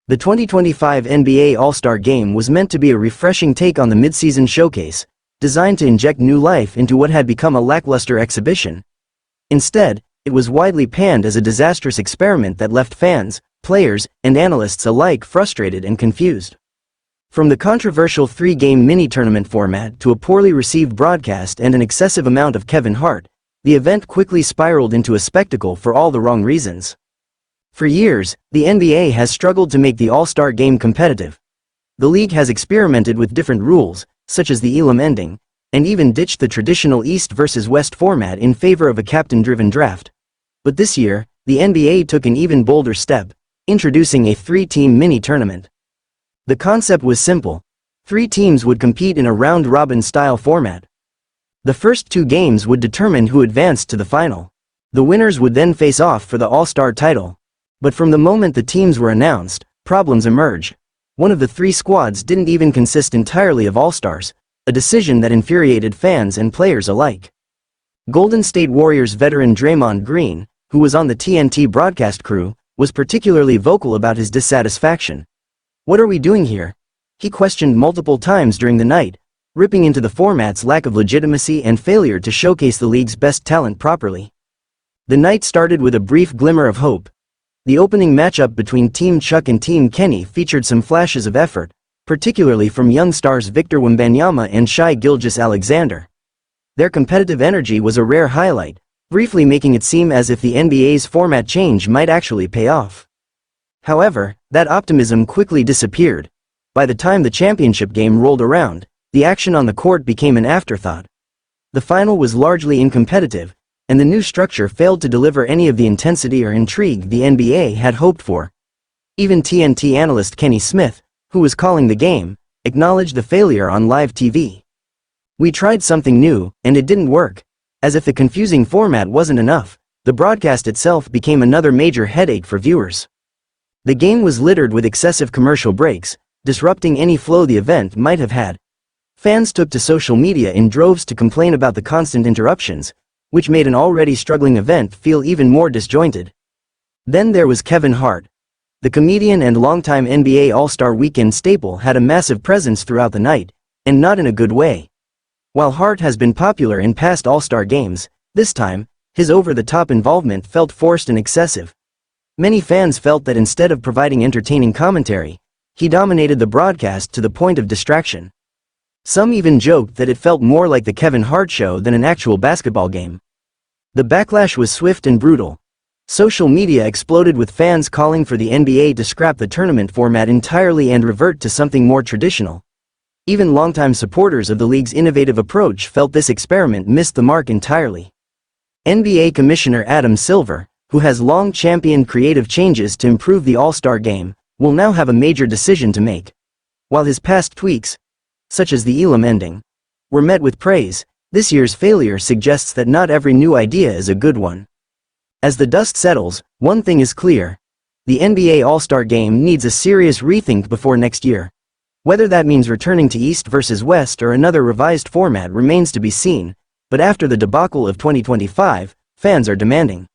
The 2025 NBA All-Star Game was meant to be a refreshing take on the midseason showcase, designed to inject new life into what had become a lackluster exhibition. Instead, it was widely panned as a disastrous experiment that left fans, players, and analysts alike frustrated and confused. From the controversial three-game mini-tournament format to a poorly received broadcast and an excessive amount of Kevin Hart, the event quickly spiraled into a spectacle for all the wrong reasons. For years, the NBA has struggled to make the All-Star Game competitive. The league has experimented with different rules, such as the Elam Ending, and even ditched the traditional East versus West format in favor of a captain-driven draft. But this year, the NBA took an even bolder step, introducing a three-team mini-tournament. The concept was simple. 3 teams would compete in a round-robin style format. The first 2 games would determine who advanced to the final. The winners would then face off for the All-Star title. But from the moment the teams were announced, problems emerged. One of the 3 squads didn't even consist entirely of All-Stars, a decision that infuriated fans and players alike. Golden State Warriors veteran Draymond Green, who was on the TNT broadcast crew, was particularly vocal about his dissatisfaction. "What are we doing here?" he questioned multiple times during the night, ripping into the format's lack of legitimacy and failure to showcase the league's best talent properly. The night started with a brief glimmer of hope. The opening matchup between Team Chuck and Team Kenny featured some flashes of effort, particularly from young stars Victor Wembanyama and Shai Gilgeous-Alexander. Their competitive energy was a rare highlight, briefly making it seem as if the NBA's format change might actually pay off. However, that optimism quickly disappeared. By the time the championship game rolled around, the action on the court became an afterthought. The final was largely uncompetitive, and the new structure failed to deliver any of the intensity or intrigue the NBA had hoped for. Even TNT analyst Kenny Smith, who was calling the game, acknowledged the failure on live TV. "We tried something new, and it didn't work." As if the confusing format wasn't enough, the broadcast itself became another major headache for viewers. The game was littered with excessive commercial breaks, disrupting any flow the event might have had. Fans took to social media in droves to complain about the constant interruptions, which made an already struggling event feel even more disjointed. Then there was Kevin Hart. The comedian and longtime NBA All-Star Weekend staple had a massive presence throughout the night, and not in a good way. While Hart has been popular in past All-Star games, this time, his over-the-top involvement felt forced and excessive. Many fans felt that instead of providing entertaining commentary, he dominated the broadcast to the point of distraction. Some even joked that it felt more like the Kevin Hart show than an actual basketball game. The backlash was swift and brutal. Social media exploded with fans calling for the NBA to scrap the tournament format entirely and revert to something more traditional. Even longtime supporters of the league's innovative approach felt this experiment missed the mark entirely. NBA Commissioner Adam Silver, who has long championed creative changes to improve the All-Star Game, will now have a major decision to make. While his past tweaks, such as the Elam Ending, were met with praise, this year's failure suggests that not every new idea is a good one. As the dust settles, one thing is clear. The NBA All-Star Game needs a serious rethink before next year. Whether that means returning to East versus West or another revised format remains to be seen, but after the debacle of 2025, fans are demanding